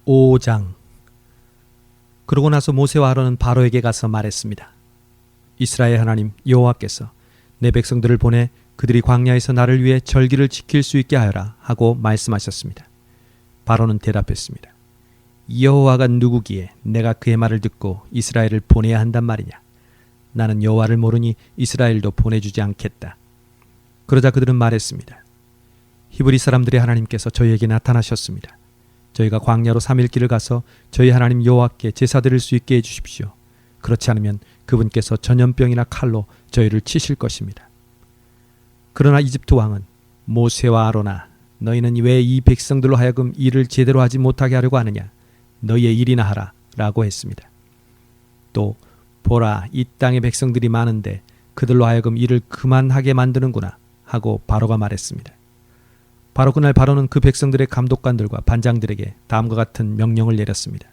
5장. 그러고 나서 모세와 아론은 바로에게 가서 말했습니다. 이스라엘 하나님 여호와께서 내 백성들을 보내 그들이 광야에서 나를 위해 절기를 지킬 수 있게 하여라 하고 말씀하셨습니다. 바로는 대답했습니다. 여호와가 누구기에 내가 그의 말을 듣고 이스라엘을 보내야 한단 말이냐. 나는 여호와를 모르니 이스라엘도 보내주지 않겠다. 그러자 그들은 말했습니다. 히브리 사람들의 하나님께서 저희에게 나타나셨습니다. 저희가 광야로 3일 길을 가서 저희 하나님 여호와께 제사 드릴 수 있게 해주십시오. 그렇지 않으면 그분께서 전염병이나 칼로 저희를 치실 것입니다. 그러나 이집트 왕은 모세와 아론아, 너희는 왜 이 백성들로 하여금 일을 제대로 하지 못하게 하려고 하느냐. 너희의 일이나 하라 라고 했습니다. 또 보라, 이 땅에 백성들이 많은데 그들로 하여금 일을 그만하게 만드는구나 하고 바로가 말했습니다. 바로 그날 바로는 그 백성들의 감독관들과 반장들에게 다음과 같은 명령을 내렸습니다.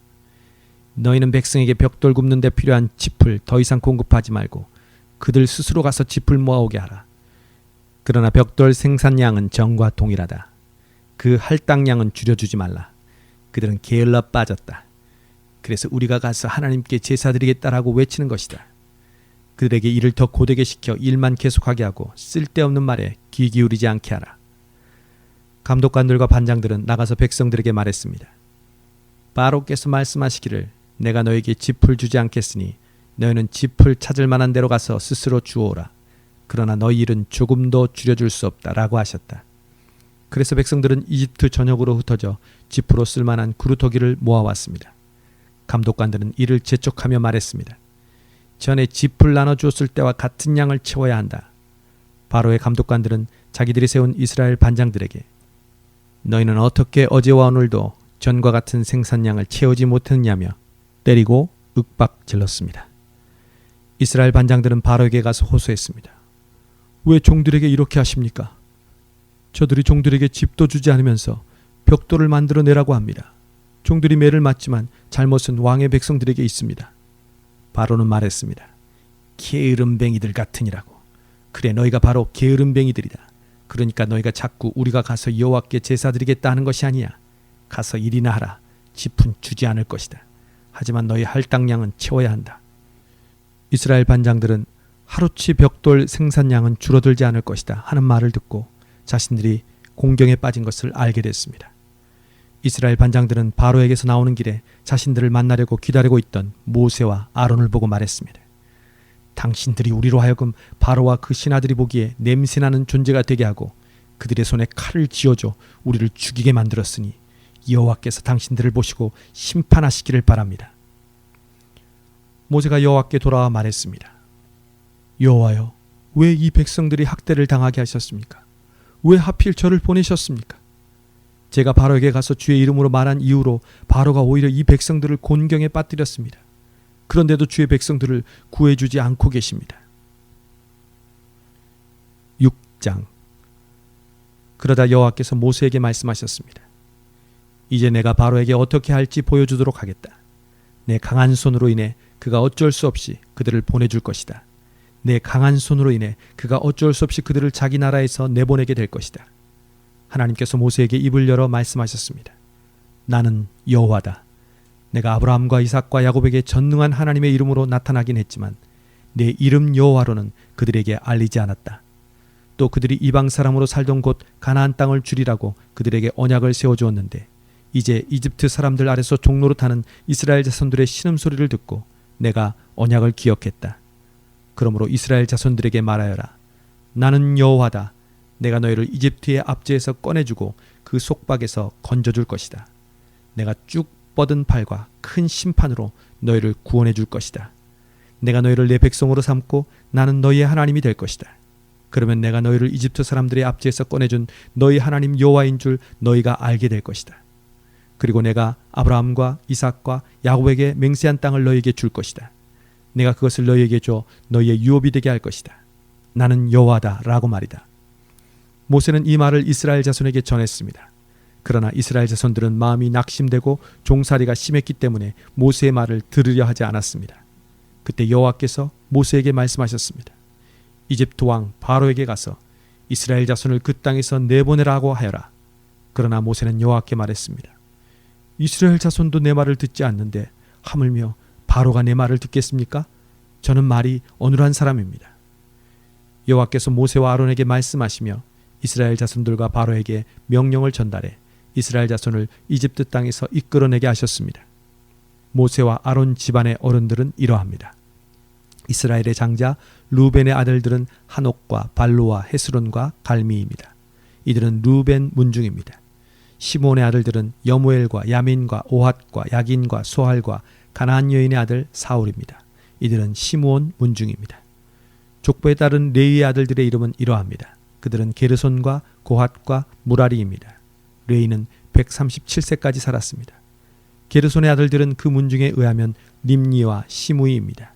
너희는 백성에게 벽돌 굽는 데 필요한 짚을 더 이상 공급하지 말고 그들 스스로 가서 짚을 모아오게 하라. 그러나 벽돌 생산량은 전과 동일하다. 그 할당량은 줄여주지 말라. 그들은 게을러 빠졌다. 그래서 우리가 가서 하나님께 제사 드리겠다라고 외치는 것이다. 그들에게 일을 더 고되게 시켜 일만 계속하게 하고 쓸데없는 말에 귀 기울이지 않게 하라. 감독관들과 반장들은 나가서 백성들에게 말했습니다. 바로께서 말씀하시기를 내가 너에게 짚을 주지 않겠으니 너희는 짚을 찾을 만한 데로 가서 스스로 주워오라. 그러나 너희 일은 조금도 줄여줄 수 없다라고 하셨다. 그래서 백성들은 이집트 전역으로 흩어져 짚으로 쓸만한 구루토기를 모아왔습니다. 감독관들은 이를 재촉하며 말했습니다. 전에 짚을 나눠주었을 때와 같은 양을 채워야 한다. 바로의 감독관들은 자기들이 세운 이스라엘 반장들에게 너희는 어떻게 어제와 오늘도 전과 같은 생산량을 채우지 못했냐며 때리고 윽박질렀습니다. 이스라엘 반장들은 바로에게 가서 호소했습니다. 왜 종들에게 이렇게 하십니까? 저들이 종들에게 짚도 주지 않으면서 벽돌을 만들어내라고 합니다. 종들이 매를 맞지만 잘못은 왕의 백성들에게 있습니다. 바로는 말했습니다. 게으름뱅이들 같으니라고. 그래, 너희가 바로 게으름뱅이들이다. 그러니까 너희가 자꾸 우리가 가서 여호와께 제사 드리겠다 하는 것이 아니야. 가서 일이나 하라. 짚은 주지 않을 것이다. 하지만 너희 할당량은 채워야 한다. 이스라엘 반장들은 하루치 벽돌 생산량은 줄어들지 않을 것이다 하는 말을 듣고 자신들이 공경에 빠진 것을 알게 됐습니다. 이스라엘 반장들은 바로에게서 나오는 길에 자신들을 만나려고 기다리고 있던 모세와 아론을 보고 말했습니다. 당신들이 우리로 하여금 바로와 그 신하들이 보기에 냄새나는 존재가 되게 하고 그들의 손에 칼을 쥐어줘 우리를 죽이게 만들었으니 여호와께서 당신들을 보시고 심판하시기를 바랍니다. 모세가 여호와께 돌아와 말했습니다. 여호와여, 왜 이 백성들이 학대를 당하게 하셨습니까? 왜 하필 저를 보내셨습니까? 제가 바로에게 가서 주의 이름으로 말한 이후로 바로가 오히려 이 백성들을 곤경에 빠뜨렸습니다. 그런데도 주의 백성들을 구해주지 않고 계십니다. 6장. 그러다 여호와께서 모세에게 말씀하셨습니다. 이제 내가 바로에게 어떻게 할지 보여주도록 하겠다. 내 강한 손으로 인해 그가 어쩔 수 없이 그들을 보내줄 것이다. 내 강한 손으로 인해 그가 어쩔 수 없이 그들을 자기 나라에서 내보내게 될 것이다. 하나님께서 모세에게 입을 열어 말씀하셨습니다. 나는 여호와다. 내가 아브라함과 이삭과 야곱에게 전능한 하나님의 이름으로 나타나긴 했지만 내 이름 여호와로는 그들에게 알리지 않았다. 또 그들이 이방 사람으로 살던 곳 가나안 땅을 주리라고 그들에게 언약을 세워주었는데 이제 이집트 사람들 아래서 종노릇하는 이스라엘 자손들의 신음소리를 듣고 내가 언약을 기억했다. 그러므로 이스라엘 자손들에게 말하여라. 나는 여호와다. 내가 너희를 이집트의 압제에서 꺼내주고 그 속박에서 건져줄 것이다. 내가 쭉 뻗은 팔과 큰 심판으로 너희를 구원해 줄 것이다. 내가 너희를 내 백성으로 삼고 나는 너희의 하나님이 될 것이다. 그러면 내가 너희를 이집트 사람들의 압제에서 꺼내준 너희 하나님 여호와인 줄 너희가 알게 될 것이다. 그리고 내가 아브라함과 이삭과 야곱에게 맹세한 땅을 너희에게 줄 것이다. 내가 그것을 너희에게 줘 너희의 유업이 되게 할 것이다. 나는 여호와다 라고 말이다. 모세는 이 말을 이스라엘 자손에게 전했습니다. 그러나 이스라엘 자손들은 마음이 낙심되고 종살이가 심했기 때문에 모세의 말을 들으려 하지 않았습니다. 그때 여호와께서 모세에게 말씀하셨습니다. 이집트 왕 바로에게 가서 이스라엘 자손을 그 땅에서 내보내라고 하여라. 그러나 모세는 여호와께 말했습니다. 이스라엘 자손도 내 말을 듣지 않는데 하물며 바로가 내 말을 듣겠습니까? 저는 말이 어눌한 사람입니다. 여호와께서 모세와 아론에게 말씀하시며 이스라엘 자손들과 바로에게 명령을 전달해 이스라엘 자손을 이집트 땅에서 이끌어내게 하셨습니다. 모세와 아론 집안의 어른들은 이러합니다. 이스라엘의 장자 루벤의 아들들은 한옥과 발로와 헤스론과 갈미입니다. 이들은 루벤 문중입니다. 시몬의 아들들은 여무엘과 야민과 오핫과 야긴과 소할과 가나안 여인의 아들 사울입니다. 이들은 시므온 문중입니다. 족보에 따른 레위의 아들들의 이름은 이러합니다. 그들은 게르손과 고핫과 무라리입니다. 레위는 137세까지 살았습니다. 게르손의 아들들은 그 문중에 의하면 림니와 시므이입니다.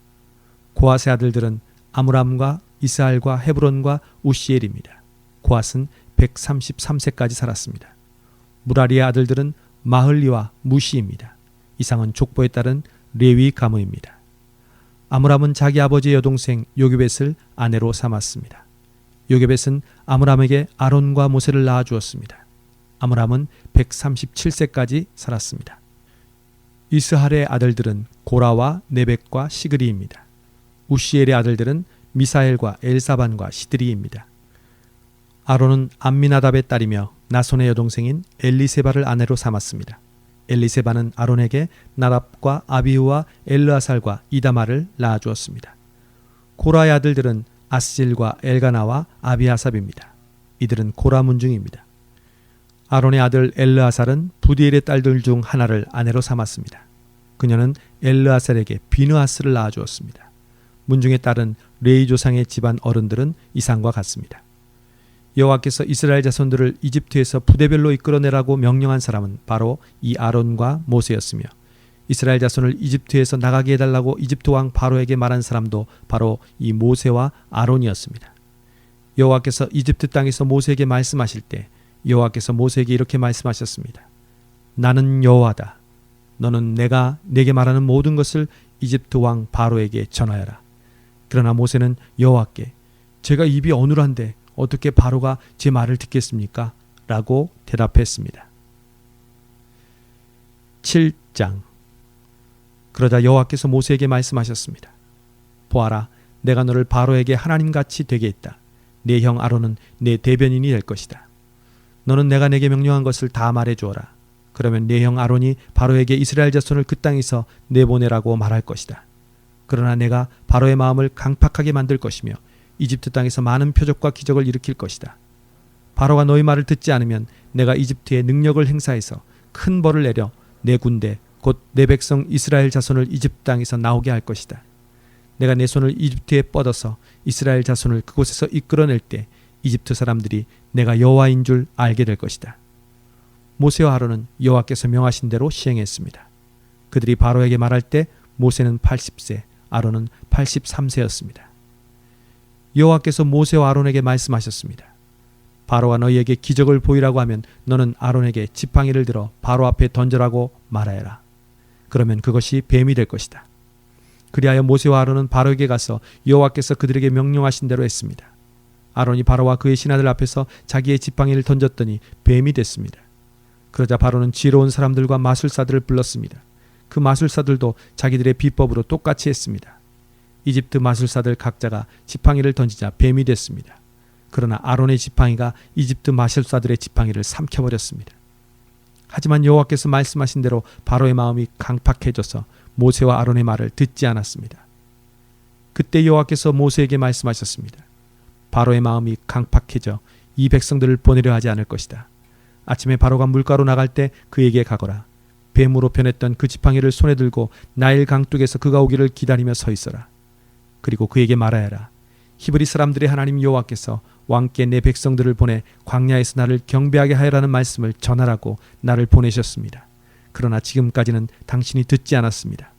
고핫의 아들들은 아므람과 이스할과 헤브론과 우시엘입니다. 고핫은 133세까지 살았습니다. 무라리의 아들들은 마흘리와 무시입니다. 이상은 족보에 따른 레위 가문입니다. 아므람은 자기 아버지의 여동생 요게벳을 아내로 삼았습니다. 요게벳은 아므람에게 아론과 모세를 낳아 주었습니다. 아므람은 137세까지 살았습니다. 이스할의 아들들은 고라와 네벡과 시그리입니다. 우시엘의 아들들은 미사엘과 엘사반과 시드리입니다. 아론은 암미나답의 딸이며 나손의 여동생인 엘리세바를 아내로 삼았습니다. 엘리세바는 아론에게 나답과 아비후와 엘르아살과 이다마를 낳아주었습니다. 고라의 아들들은 아스질과 엘가나와 아비아삽입니다. 이들은 고라 문중입니다. 아론의 아들 엘르아살은 부디엘의 딸들 중 하나를 아내로 삼았습니다. 그녀는 엘르아살에게 비느하스를 낳아주었습니다. 문중의 딸은 레위 조상의 집안 어른들은 이상과 같습니다. 여호와께서 이스라엘 자손들을 이집트에서 부대별로 이끌어내라고 명령한 사람은 바로 이 아론과 모세였으며 이스라엘 자손을 이집트에서 나가게 해달라고 이집트 왕 바로에게 말한 사람도 바로 이 모세와 아론이었습니다. 여호와께서 이집트 땅에서 모세에게 말씀하실 때 여호와께서 모세에게 이렇게 말씀하셨습니다. 나는 여호와다. 너는 내가 내게 말하는 모든 것을 이집트 왕 바로에게 전하여라. 그러나 모세는 여호와께 제가 입이 어눌한데 어떻게 바로가 제 말을 듣겠습니까? 라고 대답했습니다. 7장. 그러자 여호와께서 모세에게 말씀하셨습니다. 보아라, 내가 너를 바로에게 하나님같이 되게 했다. 내 형 아론은 내 대변인이 될 것이다. 너는 내가 내게 명령한 것을 다 말해주어라. 그러면 내 형 아론이 바로에게 이스라엘 자손을 그 땅에서 내보내라고 말할 것이다. 그러나 내가 바로의 마음을 강팍하게 만들 것이며 이집트 땅에서 많은 표적과 기적을 일으킬 것이다. 바로가 너희 말을 듣지 않으면 내가 이집트에 능력을 행사해서 큰 벌을 내려 내 군대 곧 내 백성 이스라엘 자손을 이집트 땅에서 나오게 할 것이다. 내가 내 손을 이집트에 뻗어서 이스라엘 자손을 그곳에서 이끌어낼 때 이집트 사람들이 내가 여호와인 줄 알게 될 것이다. 모세와 아론은 여호와께서 명하신 대로 시행했습니다. 그들이 바로에게 말할 때 모세는 80세, 아론은 83세였습니다. 여호와께서 모세와 아론에게 말씀하셨습니다. 바로가 너희에게 기적을 보이라고 하면 너는 아론에게 지팡이를 들어 바로 앞에 던져라고 말하여라. 그러면 그것이 뱀이 될 것이다. 그리하여 모세와 아론은 바로에게 가서 여호와께서 그들에게 명령하신 대로 했습니다. 아론이 바로와 그의 신하들 앞에서 자기의 지팡이를 던졌더니 뱀이 됐습니다. 그러자 바로는 지혜로운 사람들과 마술사들을 불렀습니다. 그 마술사들도 자기들의 비법으로 똑같이 했습니다. 이집트 마술사들 각자가 지팡이를 던지자 뱀이 됐습니다. 그러나 아론의 지팡이가 이집트 마술사들의 지팡이를 삼켜버렸습니다. 하지만 여호와께서 말씀하신 대로 바로의 마음이 강팍해져서 모세와 아론의 말을 듣지 않았습니다. 그때 여호와께서 모세에게 말씀하셨습니다. 바로의 마음이 강팍해져 이 백성들을 보내려 하지 않을 것이다. 아침에 바로가 물가로 나갈 때 그에게 가거라. 뱀으로 변했던 그 지팡이를 손에 들고 나일 강둑에서 그가 오기를 기다리며 서 있어라. 그리고 그에게 말하여라. 히브리 사람들의 하나님 여호와께서 왕께 내 백성들을 보내 광야에서 나를 경배하게 하여라는 말씀을 전하라고 나를 보내셨습니다. 그러나 지금까지는 당신이 듣지 않았습니다.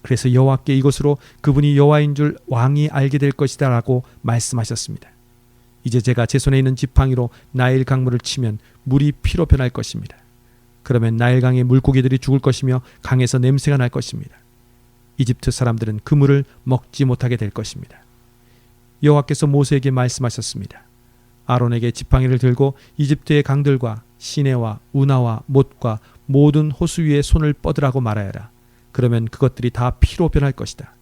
그래서 여호와께 이것으로 그분이 여호와인 줄 왕이 알게 될 것이다 라고 말씀하셨습니다. 이제 제가 제 손에 있는 지팡이로 나일 강물을 치면 물이 피로 변할 것입니다. 그러면 나일강의 물고기들이 죽을 것이며 강에서 냄새가 날 것입니다. 이집트 사람들은 그 물을 먹지 못하게 될 것입니다. 여호와께서 모세에게 말씀하셨습니다. 아론에게 지팡이를 들고 이집트의 강들과 시내와 우나와 못과 모든 호수 위에 손을 뻗으라고 말하여라. 그러면 그것들이 다 피로 변할 것이다.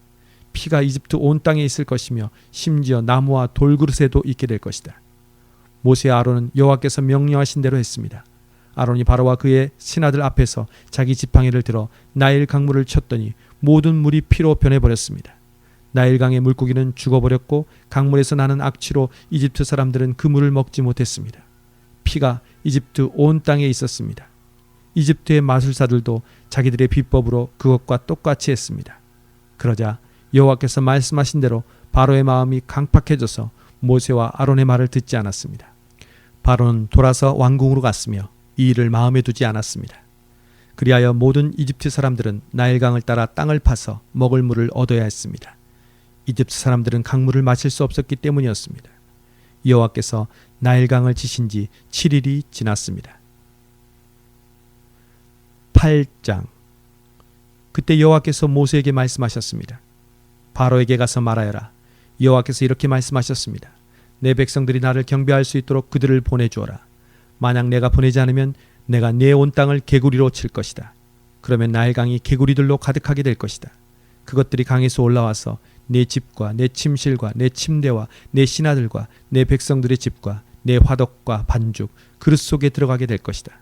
피가 이집트 온 땅에 있을 것이며 심지어 나무와 돌그릇에도 있게 될 것이다. 모세와 아론은 여호와께서 명령하신 대로 했습니다. 아론이 바로와 그의 신하들 앞에서 자기 지팡이를 들어 나일 강물을 쳤더니 모든 물이 피로 변해버렸습니다. 나일강의 물고기는 죽어버렸고 강물에서 나는 악취로 이집트 사람들은 그 물을 먹지 못했습니다. 피가 이집트 온 땅에 있었습니다. 이집트의 마술사들도 자기들의 비법으로 그것과 똑같이 했습니다. 그러자 여호와께서 말씀하신 대로 바로의 마음이 강팍해져서 모세와 아론의 말을 듣지 않았습니다. 바로는 돌아서 왕궁으로 갔으며 이 일을 마음에 두지 않았습니다. 그리하여 모든 이집트 사람들은 나일강을 따라 땅을 파서 먹을 물을 얻어야 했습니다. 이집트 사람들은 강물을 마실 수 없었기 때문이었습니다. 여호와께서 나일강을 치신 지 7일이 지났습니다. 8장. 그때 여호와께서 모세에게 말씀하셨습니다. 바로에게 가서 말하여라. 여호와께서 이렇게 말씀하셨습니다. 내 백성들이 나를 경배할 수 있도록 그들을 보내주어라. 만약 내가 보내지 않으면 내가 내 온 땅을 개구리로 칠 것이다. 그러면 나일강이 개구리들로 가득하게 될 것이다. 그것들이 강에서 올라와서 내 집과 내 침실과 내 침대와 내 신하들과 내 백성들의 집과 내 화덕과 반죽, 그릇 속에 들어가게 될 것이다.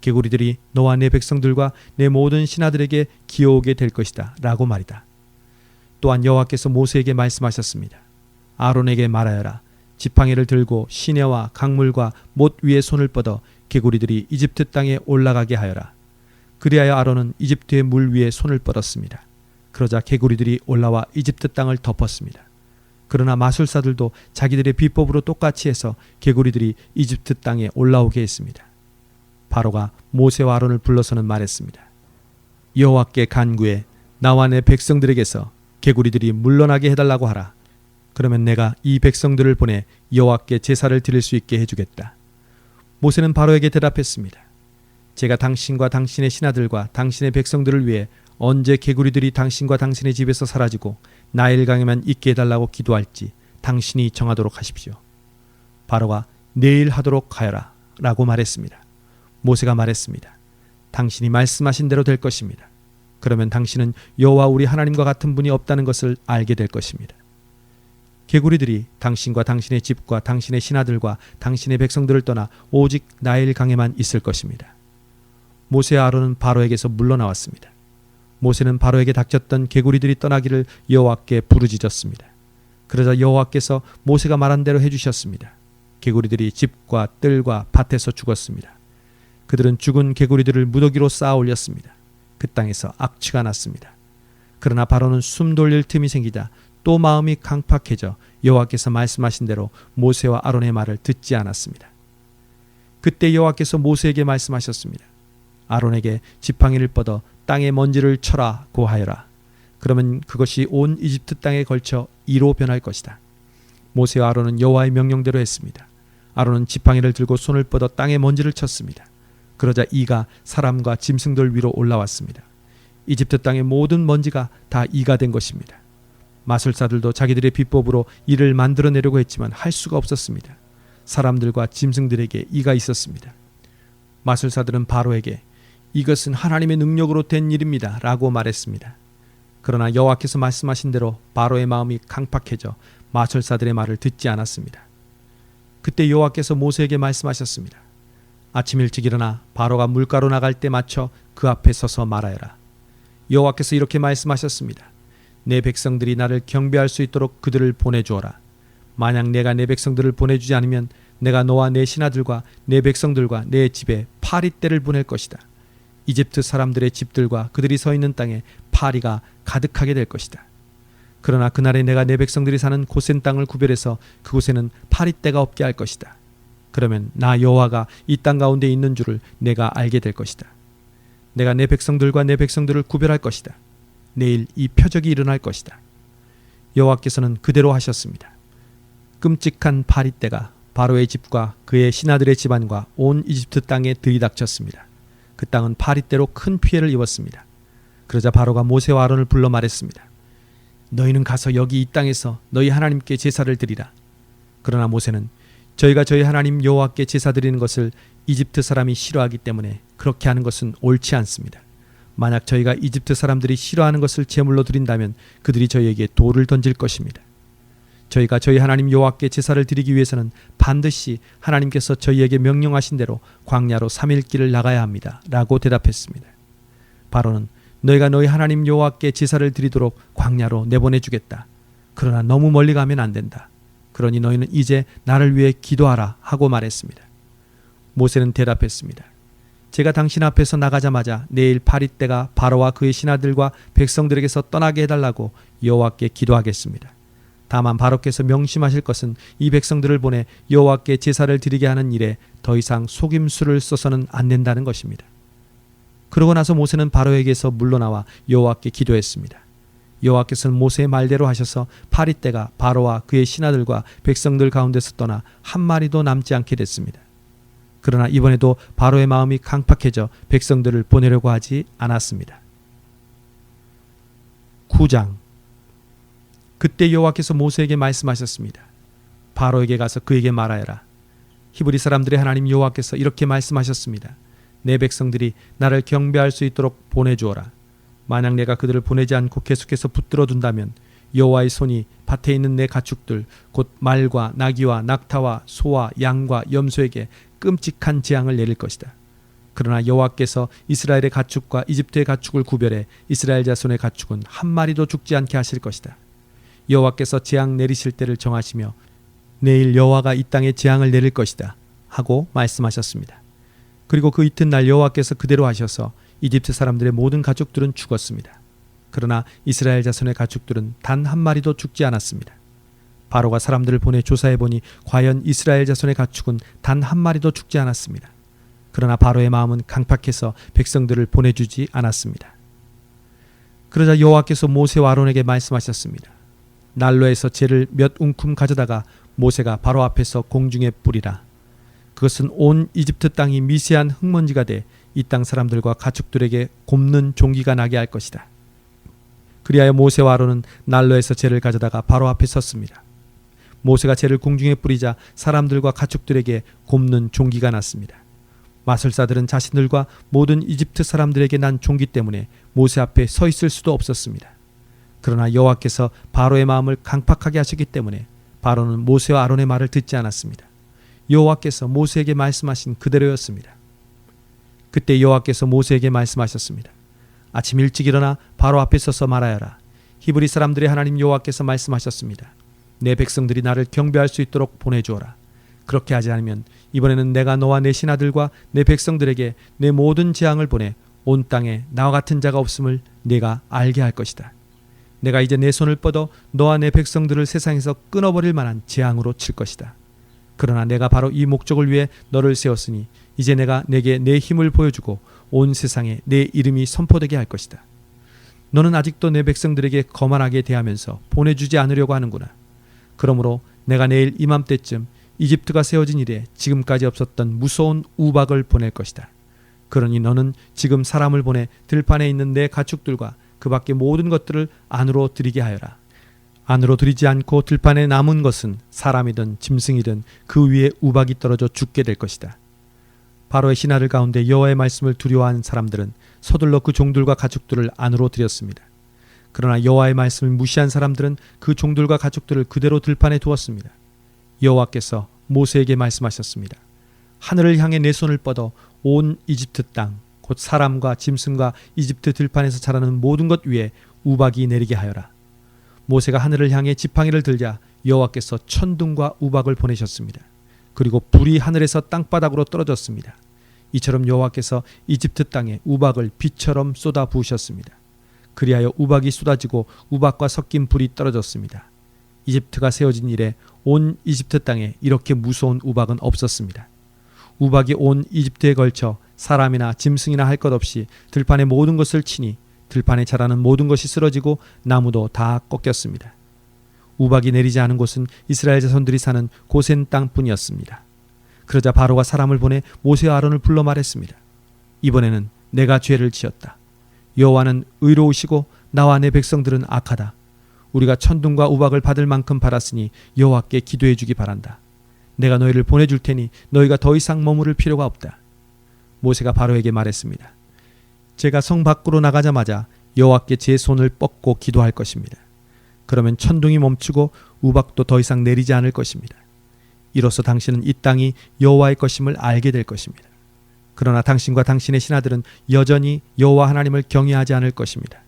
개구리들이 너와 내 백성들과 내 모든 신하들에게 기어오게 될 것이다 라고 말이다. 또한 여호와께서 모세에게 말씀하셨습니다. 아론에게 말하여라. 지팡이를 들고 시내와 강물과 못 위에 손을 뻗어 개구리들이 이집트 땅에 올라가게 하여라. 그리하여 아론은 이집트의 물 위에 손을 뻗었습니다. 그러자 개구리들이 올라와 이집트 땅을 덮었습니다. 그러나 마술사들도 자기들의 비법으로 똑같이 해서 개구리들이 이집트 땅에 올라오게 했습니다. 바로가 모세와 아론을 불러서는 말했습니다. 여호와께 간구해 나와 내 백성들에게서 개구리들이 물러나게 해달라고 하라. 그러면 내가 이 백성들을 보내 여호와께 제사를 드릴 수 있게 해주겠다. 모세는 바로에게 대답했습니다. 제가 당신과 당신의 신하들과 당신의 백성들을 위해 언제 개구리들이 당신과 당신의 집에서 사라지고 나일강에만 있게 해달라고 기도할지 당신이 정하도록 하십시오. 바로가 내일 하도록 하여라 라고 말했습니다. 모세가 말했습니다. 당신이 말씀하신 대로 될 것입니다. 그러면 당신은 여호와 우리 하나님과 같은 분이 없다는 것을 알게 될 것입니다. 개구리들이 당신과 당신의 집과 당신의 신하들과 당신의 백성들을 떠나 오직 나일강에만 있을 것입니다. 모세와 아론은 바로에게서 물러나왔습니다. 모세는 바로에게 닥쳤던 개구리들이 떠나기를 여호와께 부르짖었습니다. 그러자 여호와께서 모세가 말한 대로 해주셨습니다. 개구리들이 집과 뜰과 밭에서 죽었습니다. 그들은 죽은 개구리들을 무더기로 쌓아 올렸습니다. 그 땅에서 악취가 났습니다. 그러나 바로는 숨 돌릴 틈이 생기자 또 마음이 강팍해져 여호와께서 말씀하신 대로 모세와 아론의 말을 듣지 않았습니다. 그때 여호와께서 모세에게 말씀하셨습니다. 아론에게 지팡이를 뻗어 땅의 먼지를 쳐라고 하여라. 그러면 그것이 온 이집트 땅에 걸쳐 이로 변할 것이다. 모세와 아론은 여호와의 명령대로 했습니다. 아론은 지팡이를 들고 손을 뻗어 땅의 먼지를 쳤습니다. 그러자 이가 사람과 짐승들 위로 올라왔습니다. 이집트 땅의 모든 먼지가 다 이가 된 것입니다. 마술사들도 자기들의 비법으로 이를 만들어내려고 했지만 할 수가 없었습니다. 사람들과 짐승들에게 이가 있었습니다. 마술사들은 바로에게 이것은 하나님의 능력으로 된 일입니다 라고 말했습니다. 그러나 여호와께서 말씀하신 대로 바로의 마음이 강팍해져 마술사들의 말을 듣지 않았습니다. 그때 여호와께서 모세에게 말씀하셨습니다. 아침 일찍 일어나 바로가 물가로 나갈 때 맞춰 그 앞에 서서 말하여라. 여호와께서 이렇게 말씀하셨습니다. 내 백성들이 나를 경배할 수 있도록 그들을 보내주어라. 만약 내가 내 백성들을 보내주지 않으면 내가 너와 내 신하들과 내 백성들과 내 집에 파리떼를 보낼 것이다. 이집트 사람들의 집들과 그들이 서 있는 땅에 파리가 가득하게 될 것이다. 그러나 그날에 내가 내 백성들이 사는 고센 땅을 구별해서 그곳에는 파리떼가 없게 할 것이다. 그러면 나 여호와가 이 땅 가운데 있는 줄을 내가 알게 될 것이다. 내가 내 백성들과 내 백성들을 구별할 것이다. 내일 이 표적이 일어날 것이다. 여호와께서는 그대로 하셨습니다. 끔찍한 파리떼가 바로의 집과 그의 신하들의 집안과 온 이집트 땅에 들이닥쳤습니다. 그 땅은 파리떼로 큰 피해를 입었습니다. 그러자 바로가 모세와 아론을 불러 말했습니다. 너희는 가서 여기 이 땅에서 너희 하나님께 제사를 드리라. 그러나 모세는 저희가 저희 하나님 여호와께 제사 드리는 것을 이집트 사람이 싫어하기 때문에 그렇게 하는 것은 옳지 않습니다. 만약 저희가 이집트 사람들이 싫어하는 것을 제물로 드린다면 그들이 저희에게 돌을 던질 것입니다. 저희가 저희 하나님 여호와께 제사를 드리기 위해서는 반드시 하나님께서 저희에게 명령하신 대로 광야로 3일 길을 나가야 합니다. 라고 대답했습니다. 바로는 너희가 너희 하나님 여호와께 제사를 드리도록 광야로 내보내주겠다. 그러나 너무 멀리 가면 안 된다. 그러니 너희는 이제 나를 위해 기도하라 하고 말했습니다. 모세는 대답했습니다. 제가 당신 앞에서 나가자마자 내일 파리 때가 바로와 그의 신하들과 백성들에게서 떠나게 해달라고 여호와께 기도하겠습니다. 다만 바로께서 명심하실 것은 이 백성들을 보내 여호와께 제사를 드리게 하는 일에 더 이상 속임수를 써서는 안 된다는 것입니다. 그러고 나서 모세는 바로에게서 물러나와 여호와께 기도했습니다. 여호와께서는 모세의 말대로 하셔서 파리 때가 바로와 그의 신하들과 백성들 가운데서 떠나 한 마리도 남지 않게 됐습니다. 그러나 이번에도 바로의 마음이 강팍해져 백성들을 보내려고 하지 않았습니다. 9장. 그때 여호와께서 모세에게 말씀하셨습니다. 바로에게 가서 그에게 말하여라. 히브리 사람들의 하나님 여호와께서 이렇게 말씀하셨습니다. 내 백성들이 나를 경배할 수 있도록 보내주어라. 만약 내가 그들을 보내지 않고 계속해서 붙들어 둔다면 여호와의 손이 밭에 있는 내 가축들 곧 말과 나귀와 낙타와 소와 양과 염소에게 끔찍한 재앙을 내릴 것이다. 그러나 여호와께서 이스라엘의 가축과 이집트의 가축을 구별해 이스라엘 자손의 가축은 한 마리도 죽지 않게 하실 것이다. 여호와께서 재앙 내리실 때를 정하시며 내일 여호와가 이 땅에 재앙을 내릴 것이다 하고 말씀하셨습니다. 그리고 그 이튿날 여호와께서 그대로 하셔서 이집트 사람들의 모든 가축들은 죽었습니다. 그러나 이스라엘 자손의 가축들은 단 한 마리도 죽지 않았습니다. 바로가 사람들을 보내 조사해 보니 과연 이스라엘 자손의 가축은 단 한 마리도 죽지 않았습니다. 그러나 바로의 마음은 강팍해서 백성들을 보내주지 않았습니다. 그러자 여호와께서 모세와 아론에게 말씀하셨습니다. 난로에서 재를 몇 웅큼 가져다가 모세가 바로 앞에서 공중에 뿌리라. 그것은 온 이집트 땅이 미세한 흙먼지가 돼 이 땅 사람들과 가축들에게 곱는 종기가 나게 할 것이다. 그리하여 모세와 아론은 난로에서 재를 가져다가 바로 앞에 섰습니다. 모세가 재를 공중에 뿌리자 사람들과 가축들에게 곱는 종기가 났습니다. 마술사들은 자신들과 모든 이집트 사람들에게 난 종기 때문에 모세 앞에 서 있을 수도 없었습니다. 그러나 여호와께서 바로의 마음을 강팍하게 하시기 때문에 바로는 모세와 아론의 말을 듣지 않았습니다. 여호와께서 모세에게 말씀하신 그대로였습니다. 그때 여호와께서 모세에게 말씀하셨습니다. 아침 일찍 일어나 바로 앞에 서서 말하여라. 히브리 사람들의 하나님 여호와께서 말씀하셨습니다. 내 백성들이 나를 경배할 수 있도록 보내주어라. 그렇게 하지 않으면 이번에는 내가 너와 내 신하들과 내 백성들에게 내 모든 재앙을 보내 온 땅에 나와 같은 자가 없음을 네가 알게 할 것이다. 내가 이제 내 손을 뻗어 너와 내 백성들을 세상에서 끊어버릴 만한 재앙으로 칠 것이다. 그러나 내가 바로 이 목적을 위해 너를 세웠으니 이제 내가 내게 내 힘을 보여주고 온 세상에 내 이름이 선포되게 할 것이다. 너는 아직도 내 백성들에게 거만하게 대하면서 보내주지 않으려고 하는구나. 그러므로 내가 내일 이맘때쯤 이집트가 세워진 이래 지금까지 없었던 무서운 우박을 보낼 것이다. 그러니 너는 지금 사람을 보내 들판에 있는 내 가축들과 그 밖의 모든 것들을 안으로 들이게 하여라. 안으로 들이지 않고 들판에 남은 것은 사람이든 짐승이든 그 위에 우박이 떨어져 죽게 될 것이다. 바로의 신하들 가운데 여호와의 말씀을 두려워하는 사람들은 서둘러 그 종들과 가축들을 안으로 들였습니다. 그러나 여호와의 말씀을 무시한 사람들은 그 종들과 가축들을 그대로 들판에 두었습니다. 여호와께서 모세에게 말씀하셨습니다. 하늘을 향해 내 손을 뻗어 온 이집트 땅, 곧 사람과 짐승과 이집트 들판에서 자라는 모든 것 위에 우박이 내리게 하여라. 모세가 하늘을 향해 지팡이를 들자 여호와께서 천둥과 우박을 보내셨습니다. 그리고 불이 하늘에서 땅바닥으로 떨어졌습니다. 이처럼 여호와께서 이집트 땅에 우박을 비처럼 쏟아 부으셨습니다. 그리하여 우박이 쏟아지고 우박과 섞인 불이 떨어졌습니다. 이집트가 세워진 이래 온 이집트 땅에 이렇게 무서운 우박은 없었습니다. 우박이 온 이집트에 걸쳐 사람이나 짐승이나 할 것 없이 들판의 모든 것을 치니 들판에 자라는 모든 것이 쓰러지고 나무도 다 꺾였습니다. 우박이 내리지 않은 곳은 이스라엘 자손들이 사는 고센 땅뿐이었습니다. 그러자 바로가 사람을 보내 모세와 아론을 불러 말했습니다. 이번에는 내가 죄를 지었다. 여호와는 의로우시고 나와 내 백성들은 악하다. 우리가 천둥과 우박을 받을 만큼 받았으니 여호와께 기도해 주기 바란다. 내가 너희를 보내줄 테니 너희가 더 이상 머무를 필요가 없다. 모세가 바로에게 말했습니다. 제가 성 밖으로 나가자마자 여호와께 제 손을 뻗고 기도할 것입니다. 그러면 천둥이 멈추고 우박도 더 이상 내리지 않을 것입니다. 이로써 당신은 이 땅이 여호와의 것임을 알게 될 것입니다. 그러나 당신과 당신의 신하들은 여전히 여호와 하나님을 경외하지 않을 것입니다.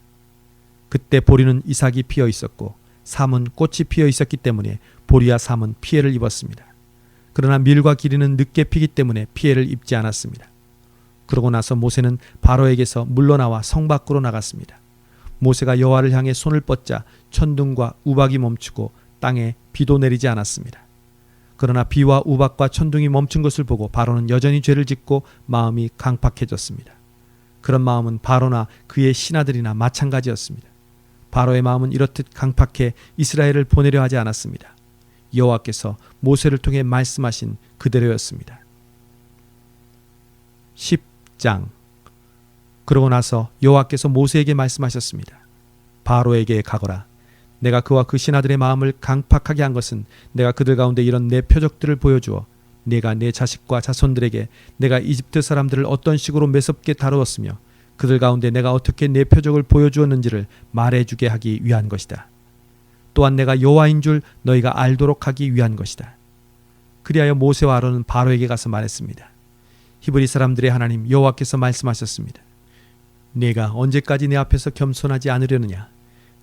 그때 보리는 이삭이 피어 있었고 삼은 꽃이 피어 있었기 때문에 보리와 삼은 피해를 입었습니다. 그러나 밀과 기리는 늦게 피기 때문에 피해를 입지 않았습니다. 그러고 나서 모세는 바로에게서 물러나와 성 밖으로 나갔습니다. 모세가 여호와를 향해 손을 뻗자 천둥과 우박이 멈추고 땅에 비도 내리지 않았습니다. 그러나 비와 우박과 천둥이 멈춘 것을 보고 바로는 여전히 죄를 짓고 마음이 강팍해졌습니다. 그런 마음은 바로나 그의 신하들이나 마찬가지였습니다. 바로의 마음은 이렇듯 강팍해 이스라엘을 보내려 하지 않았습니다. 여호와께서 모세를 통해 말씀하신 그대로였습니다. 10장. 그러고 나서 여호와께서 모세에게 말씀하셨습니다. 바로에게 가거라. 내가 그와 그 신하들의 마음을 강팍하게 한 것은 내가 그들 가운데 이런 내 표적들을 보여주어 내가 내 자식과 자손들에게 내가 이집트 사람들을 어떤 식으로 매섭게 다루었으며 그들 가운데 내가 어떻게 내 표적을 보여주었는지를 말해주게 하기 위한 것이다. 또한 내가 여호와인 줄 너희가 알도록 하기 위한 것이다. 그리하여 모세와 아론은 바로에게 가서 말했습니다. 히브리 사람들의 하나님 여호와께서 말씀하셨습니다. 내가 언제까지 내 앞에서 겸손하지 않으려느냐?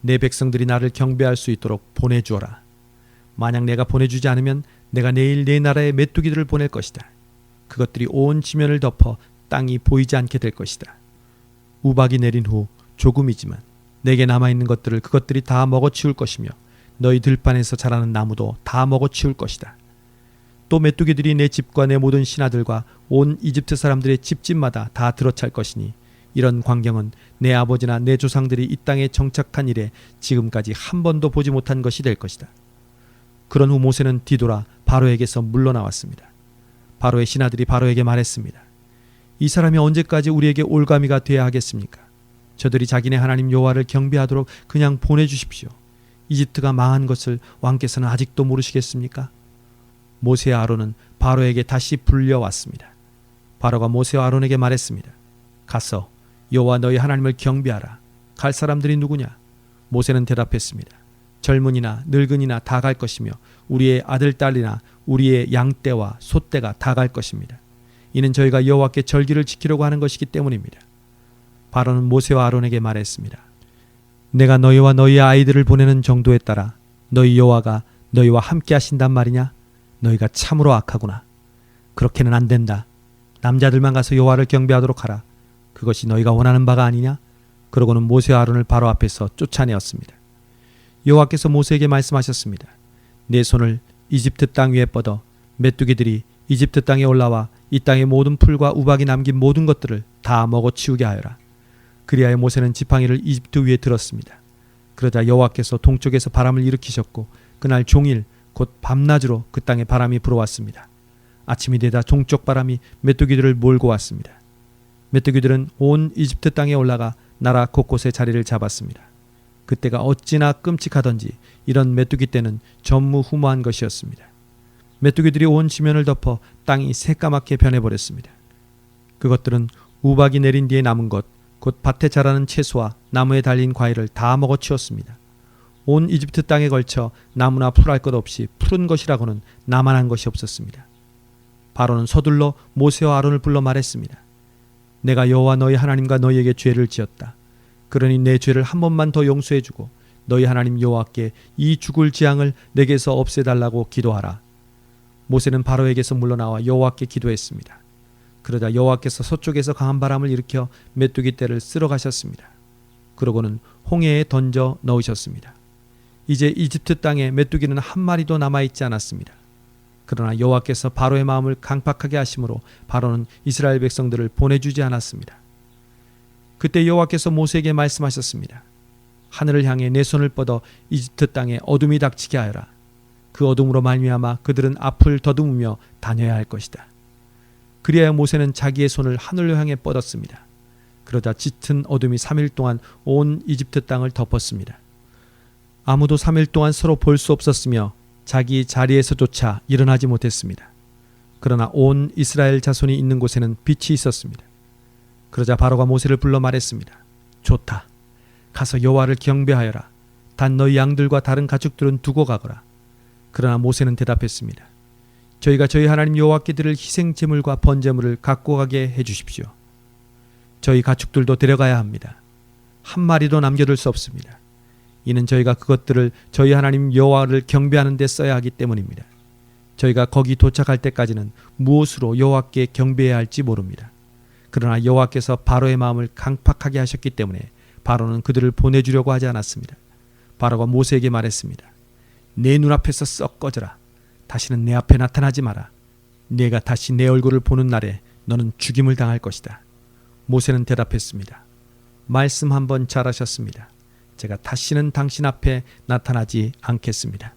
내 백성들이 나를 경배할 수 있도록 보내주어라. 만약 내가 보내주지 않으면 내가 내일 내 나라에 메뚜기들을 보낼 것이다. 그것들이 온 지면을 덮어 땅이 보이지 않게 될 것이다. 우박이 내린 후 조금이지만 내게 남아있는 것들을 그것들이 다 먹어치울 것이며 너희 들판에서 자라는 나무도 다 먹어치울 것이다. 또 메뚜기들이 내 집과 내 모든 신하들과 온 이집트 사람들의 집집마다 다 들어찰 것이니 이런 광경은 내 아버지나 내 조상들이 이 땅에 정착한 이래 지금까지 한 번도 보지 못한 것이 될 것이다. 그런 후 모세는 뒤돌아 바로에게서 물러나왔습니다. 바로의 신하들이 바로에게 말했습니다. 이 사람이 언제까지 우리에게 올가미가 되어야 하겠습니까? 저들이 자기네 하나님 여호와를 경배하도록 그냥 보내주십시오. 이집트가 망한 것을 왕께서는 아직도 모르시겠습니까? 모세와 아론은 바로에게 다시 불려왔습니다. 바로가 모세와 아론에게 말했습니다. 가서 여호와 너희 하나님을 경배하라. 갈 사람들이 누구냐? 모세는 대답했습니다. 젊은이나 늙은이나 다 갈 것이며 우리의 아들 딸이나 우리의 양떼와 소떼가 다 갈 것입니다. 이는 저희가 여호와께 절기를 지키려고 하는 것이기 때문입니다. 바로는 모세와 아론에게 말했습니다. 내가 너희와 너희의 아이들을 보내는 정도에 따라 너희 여호와가 너희와 함께 하신단 말이냐? 너희가 참으로 악하구나. 그렇게는 안 된다. 남자들만 가서 여호와를 경배하도록 하라. 그것이 너희가 원하는 바가 아니냐? 그러고는 모세와 아론을 바로 앞에서 쫓아내었습니다. 여호와께서 모세에게 말씀하셨습니다. 내 손을 이집트 땅 위에 뻗어 메뚜기들이 이집트 땅에 올라와 이 땅의 모든 풀과 우박이 남긴 모든 것들을 다 먹어치우게 하여라. 그리하여 모세는 지팡이를 이집트 위에 들었습니다. 그러자 여호와께서 동쪽에서 바람을 일으키셨고 그날 종일 곧 밤낮으로 그 땅에 바람이 불어왔습니다. 아침이 되다 동쪽 바람이 메뚜기들을 몰고 왔습니다. 메뚜기들은 온 이집트 땅에 올라가 나라 곳곳에 자리를 잡았습니다. 그때가 어찌나 끔찍하던지 이런 메뚜기 때는 전무후무한 것이었습니다. 메뚜기들이 온 지면을 덮어 땅이 새까맣게 변해버렸습니다. 그것들은 우박이 내린 뒤에 남은 것, 곧 밭에 자라는 채소와 나무에 달린 과일을 다 먹어치웠습니다. 온 이집트 땅에 걸쳐 나무나 풀 할 것 없이 푸른 것이라고는 나만한 것이 없었습니다. 바로는 서둘러 모세와 아론을 불러 말했습니다. 내가 여호와 너희 하나님과 너희에게 죄를 지었다. 그러니 내 죄를 한 번만 더 용서해주고 너희 하나님 여호와께 이 죽을 재앙을 내게서 없애달라고 기도하라. 모세는 바로에게서 물러나와 여호와께 기도했습니다. 그러자 여호와께서 서쪽에서 강한 바람을 일으켜 메뚜기 떼를 쓸어 가셨습니다. 그러고는 홍해에 던져 넣으셨습니다. 이제 이집트 땅에 메뚜기는 한 마리도 남아있지 않았습니다. 그러나 여호와께서 바로의 마음을 강팍하게 하심으로 바로는 이스라엘 백성들을 보내주지 않았습니다. 그때 여호와께서 모세에게 말씀하셨습니다. 하늘을 향해 내 손을 뻗어 이집트 땅에 어둠이 닥치게 하여라. 그 어둠으로 말미암아 그들은 앞을 더듬으며 다녀야 할 것이다. 그리하여 모세는 자기의 손을 하늘로 향해 뻗었습니다. 그러자 짙은 어둠이 3일 동안 온 이집트 땅을 덮었습니다. 아무도 3일 동안 서로 볼 수 없었으며 자기 자리에서조차 일어나지 못했습니다. 그러나 온 이스라엘 자손이 있는 곳에는 빛이 있었습니다. 그러자 바로가 모세를 불러 말했습니다. 좋다. 가서 여호와를 경배하여라. 단 너희 양들과 다른 가축들은 두고 가거라. 그러나 모세는 대답했습니다. 저희가 저희 하나님 여호와께 드릴 희생 제물과 번제물을 갖고 가게 해 주십시오. 저희 가축들도 데려가야 합니다. 한 마리도 남겨둘 수 없습니다. 이는 저희가 그것들을 저희 하나님 여호와를 경배하는 데 써야 하기 때문입니다. 저희가 거기 도착할 때까지는 무엇으로 여호와께 경배해야 할지 모릅니다. 그러나 여호와께서 바로의 마음을 강팍하게 하셨기 때문에 바로는 그들을 보내주려고 하지 않았습니다. 바로가 모세에게 말했습니다. 내 눈앞에서 썩 꺼져라. 다시는 내 앞에 나타나지 마라. 네가 다시 내 얼굴을 보는 날에 너는 죽임을 당할 것이다. 모세는 대답했습니다. 말씀 한번 잘하셨습니다. 제가 다시는 당신 앞에 나타나지 않겠습니다.